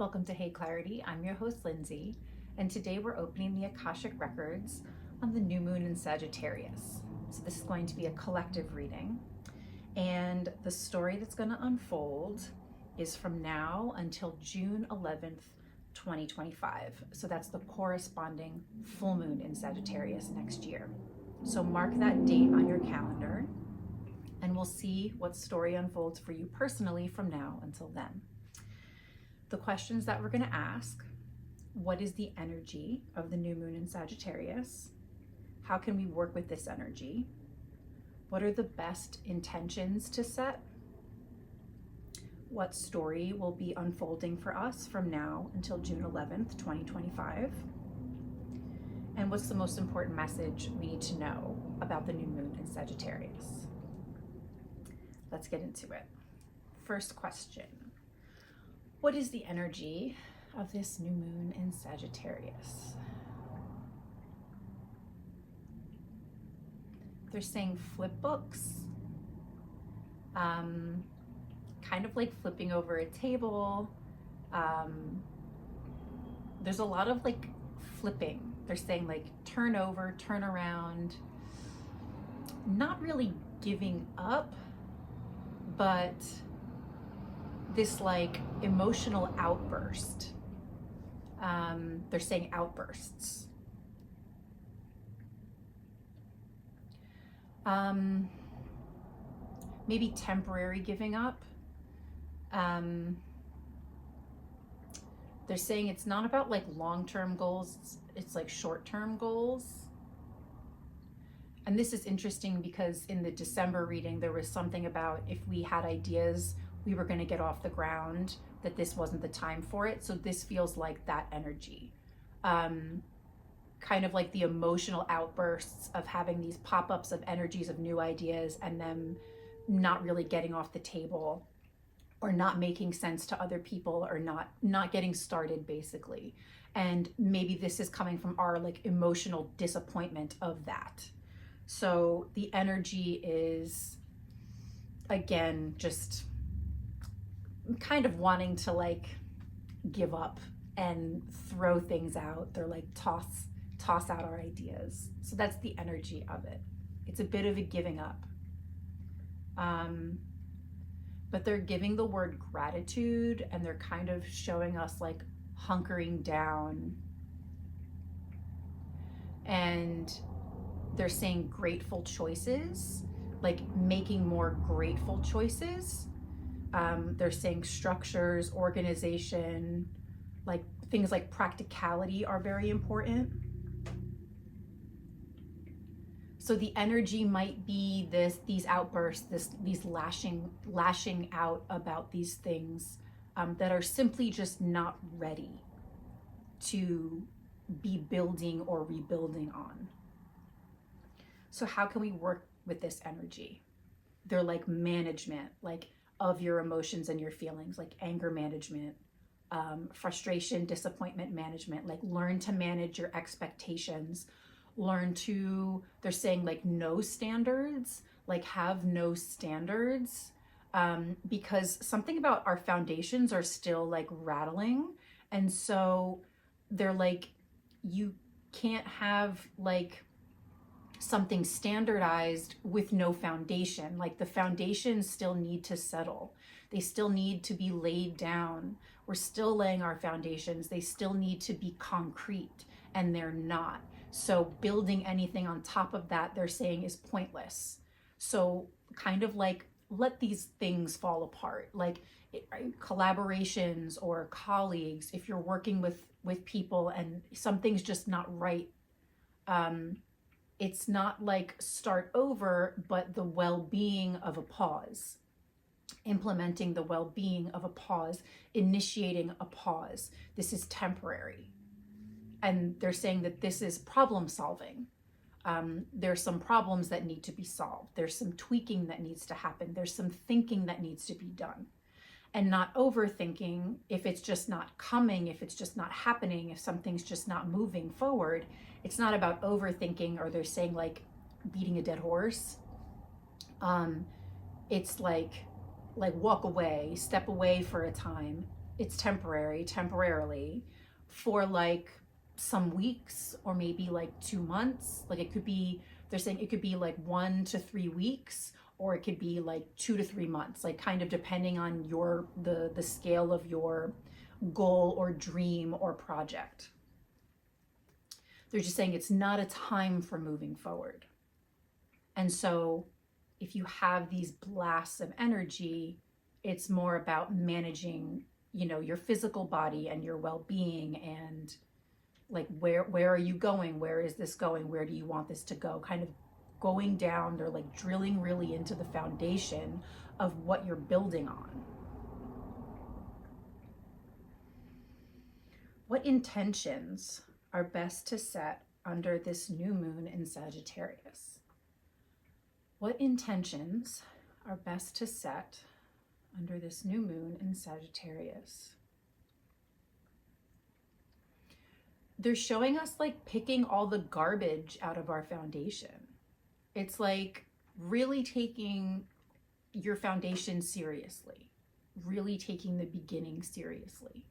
Welcome to Hey Clarity. I'm your host, Lindsay, and today we're opening the Akashic Records on the new moon in Sagittarius. So this is going to be a collective reading, and the story that's going to unfold is from now until June 11th, 2025. So that's the corresponding full moon in Sagittarius next year. So mark that date on your calendar, and we'll see what story unfolds for you personally from now until then. The questions that we're going to ask: what is the energy of the new moon in Sagittarius? How can we work with this energy? What are the best intentions to set? What story will be unfolding for us from now until June 11th, 2025? And what's the most important message we need to know about the new moon in Sagittarius? Let's get into it. First question: what is the energy of this new moon in Sagittarius? They're saying flip books, kind of like flipping over a table. There's a lot of like flipping. They're saying like turn over, turn around, not really giving up, but this like emotional outburst. They're saying outbursts. Maybe temporary giving up. They're saying it's not about like long-term goals, it's like short-term goals. And this is interesting because in the December reading, there was something about if we had ideas, we were going to get off the ground, that this wasn't the time for it. So this feels like that energy. Kind of like the emotional outbursts of having these pop-ups of energies of new ideas and them not really getting off the table or not making sense to other people or not getting started basically. And maybe this is coming from our like emotional disappointment of that. So the energy is, again, just kind of wanting to like give up and throw things out. They're like toss out our ideas. So that's the energy of it. It's a bit of a giving up. But they're giving the word gratitude, and they're kind of showing us like hunkering down, and they're saying grateful choices, like making more grateful choices. They're saying structures, organization, like things like practicality are very important. So the energy might be these outbursts, these lashing out about these things that are simply just not ready to be building or rebuilding on. So how can we work with this energy? They're like management, like of your emotions and your feelings, like anger management, frustration, disappointment management, like learn to manage your expectations, they're saying like no standards, like have no standards, because something about our foundations are still like rattling. And so they're like, you can't have like something standardized with no foundation. Like the foundations still need to settle. They still need to be laid down. We're still laying our foundations. They still need to be concrete, and they're not. So building anything on top of that, they're saying, is pointless. So kind of like let these things fall apart, like collaborations or colleagues. If you're working with people and something's just not right, it's not like start over, but the well-being of a pause, implementing the well-being of a pause, initiating a pause. This is temporary. And they're saying that this is problem solving. There's some problems that need to be solved. There's some tweaking that needs to happen. There's some thinking that needs to be done. And not overthinking if it's just not coming, if it's just not happening, if something's just not moving forward. It's not about overthinking, or they're saying like beating a dead horse. It's like walk away, step away for a time, it's temporarily for like some weeks or maybe like 2 months. Like it could be, they're saying it could be like 1 to 3 weeks, or it could be like 2 to 3 months, like kind of depending on the scale of your goal or dream or project. They're just saying it's not a time for moving forward. And so if you have these blasts of energy, it's more about managing, you know, your physical body and your well-being, and like where are you going? Where is this going? Where do you want this to go? Kind of going down, they're like drilling really into the foundation of what you're building on. What intentions are best to set under this new moon in Sagittarius? What intentions are best to set under this new moon in Sagittarius? They're showing us like picking all the garbage out of our foundation. It's like really taking your foundation seriously, really taking the beginning seriously.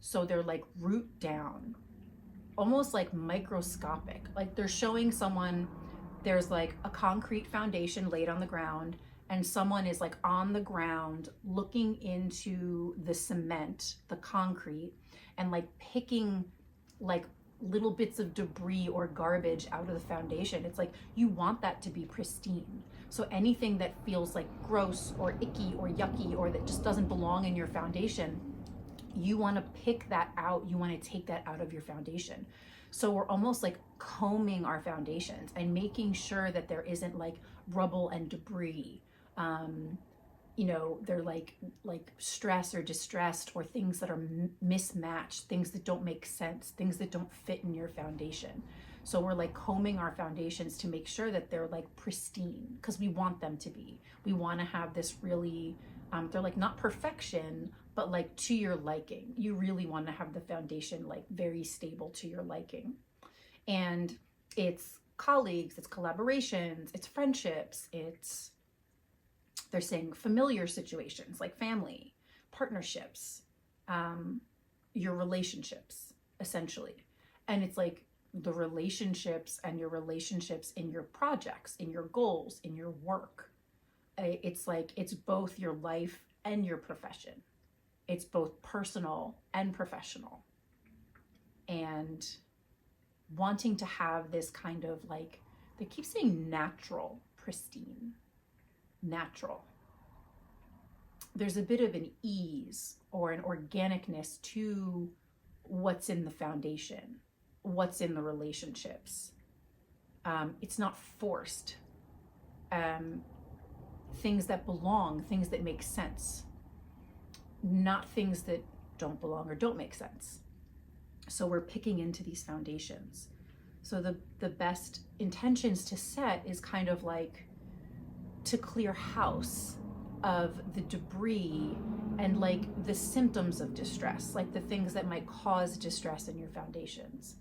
So they're like root down, almost like microscopic. Like they're showing someone, there's like a concrete foundation laid on the ground, and someone is like on the ground looking into the cement, the concrete, and like picking like little bits of debris or garbage out of the foundation. It's like you want that to be pristine. So anything that feels like gross or icky or yucky or that just doesn't belong in your foundation, you want to pick that out. You want to take that out of your foundation. So we're almost like combing our foundations and making sure that there isn't like rubble and debris. You know, they're like stress or distressed, or things that are mismatched, things that don't make sense, things that don't fit in your foundation. So we're like combing our foundations to make sure that they're like pristine, because we want them to be. We want to have this really, they're like not perfection, but like to your liking. You really want to have the foundation like very stable to your liking. And it's colleagues, it's collaborations, it's friendships, it's, they're saying familiar situations like family, partnerships, your relationships, essentially. And it's like the relationships and your relationships in your projects, in your goals, in your work. It's like, it's both your life and your profession. It's both personal and professional. And wanting to have this kind of like, they keep saying natural, pristine. Natural. There's a bit of an ease or an organicness to what's in the foundation, what's in the relationships. It's not forced. Things that belong, things that make sense, not things that don't belong or don't make sense. So we're picking into these foundations. So the best intentions to set is kind of like to clear house of the debris and like the symptoms of distress, like the things that might cause distress in your foundations,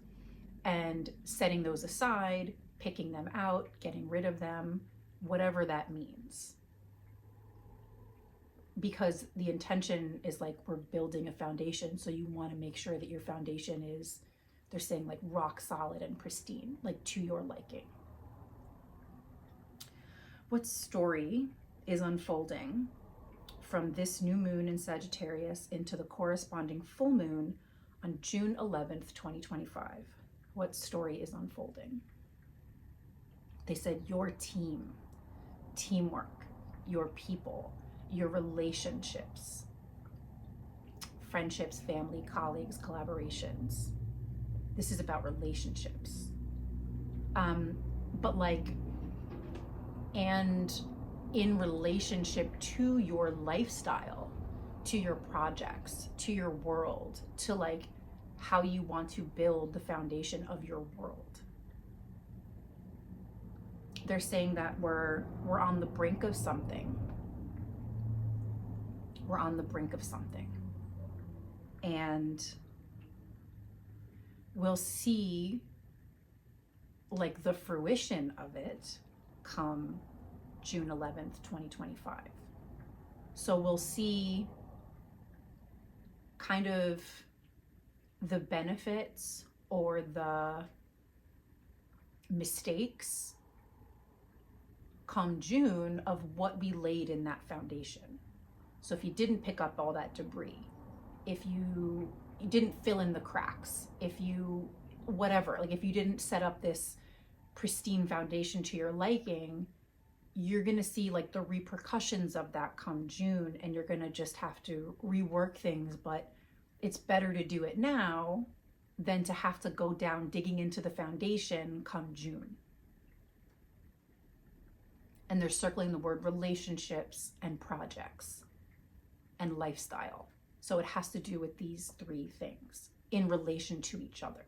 and setting those aside, picking them out, getting rid of them, whatever that means. Because the intention is like we're building a foundation, so you want to make sure that your foundation is, they're saying like rock solid and pristine, like to your liking. What story is unfolding from this new moon in Sagittarius into the corresponding full moon on June 11th, 2025? What story is unfolding? They said your team, teamwork, your people, your relationships, friendships, family, colleagues, collaborations. This is about relationships. But like, and in relationship to your lifestyle, to your projects, to your world, to like how you want to build the foundation of your world. They're saying that we're on the brink of something. We're on the brink of something. And we'll see like the fruition of it come June 11th, 2025. So we'll see kind of the benefits or the mistakes come June of what we laid in that foundation. So if you didn't pick up all that debris, if you didn't fill in the cracks, if you, whatever, like if you didn't set up this pristine foundation to your liking, you're going to see like the repercussions of that come June, and you're going to just have to rework things. But it's better to do it now than to have to go down digging into the foundation come June. And they're circling the word relationships and projects and lifestyle. So it has to do with these three things in relation to each other.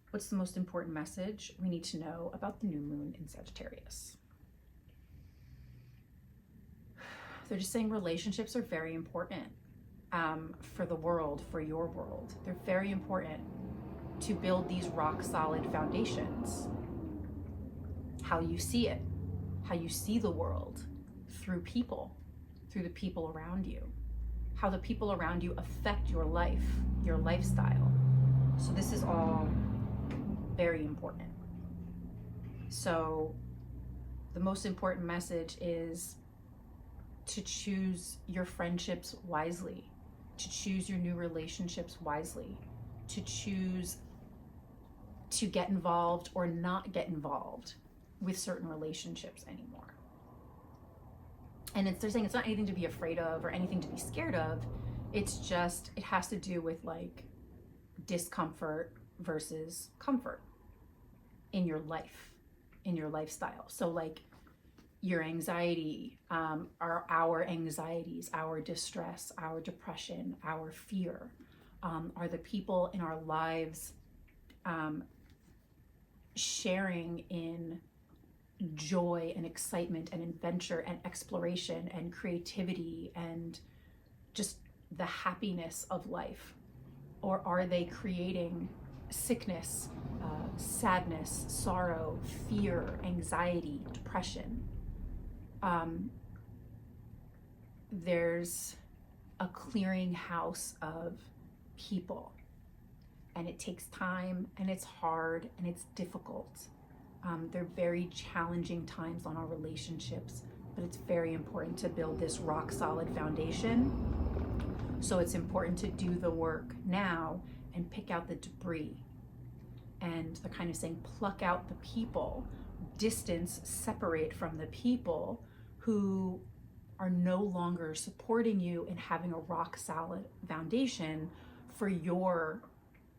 What's the most important message we need to know about the new moon in Sagittarius? They're just saying relationships are very important for the world, for your world. They're very important to build these rock solid foundations. How you see it, how you see the world through people, through the people around you, how the people around you affect your life, your lifestyle. So this is all very important. So the most important message is to choose your friendships wisely, to choose your new relationships wisely, to choose to get involved or not get involved with certain relationships anymore. And they're saying it's not anything to be afraid of or anything to be scared of. It's just, it has to do with like discomfort versus comfort in your life, in your lifestyle. So like your anxiety, our anxieties, our distress, our depression, our fear, are the people in our lives sharing in joy and excitement and adventure and exploration and creativity and just the happiness of life? Or are they creating sickness, sadness, sorrow, fear, anxiety, depression? There's a clearinghouse of people, and it takes time, and it's hard, and it's difficult. They're very challenging times on our relationships, but it's very important to build this rock solid foundation. So it's important to do the work now and pick out the debris. And they're kind of saying, pluck out the people, distance, separate from the people who are no longer supporting you in having a rock solid foundation for your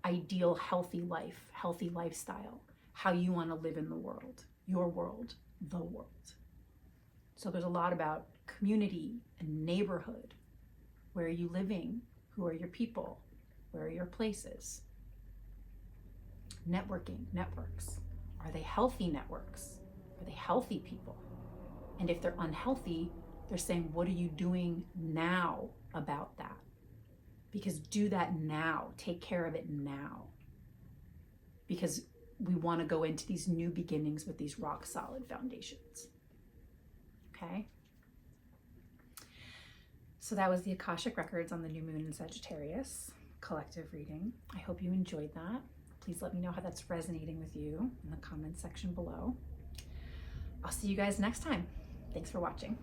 ideal healthy life, healthy lifestyle, how you want to live in the world, your world, the world. So there's a lot about community and neighborhood. Where are you living? Who are your people? Where are your places? Networking, networks. Are they healthy networks? Are they healthy people? And if they're unhealthy, they're saying, what are you doing now about that? Because do that now. Take care of it now. Because we want to go into these new beginnings with these rock solid foundations. Okay? So that was the Akashic Records on the new moon in Sagittarius collective reading. I hope you enjoyed that. Please let me know how that's resonating with you in the comments section below. I'll see you guys next time. Thanks for watching.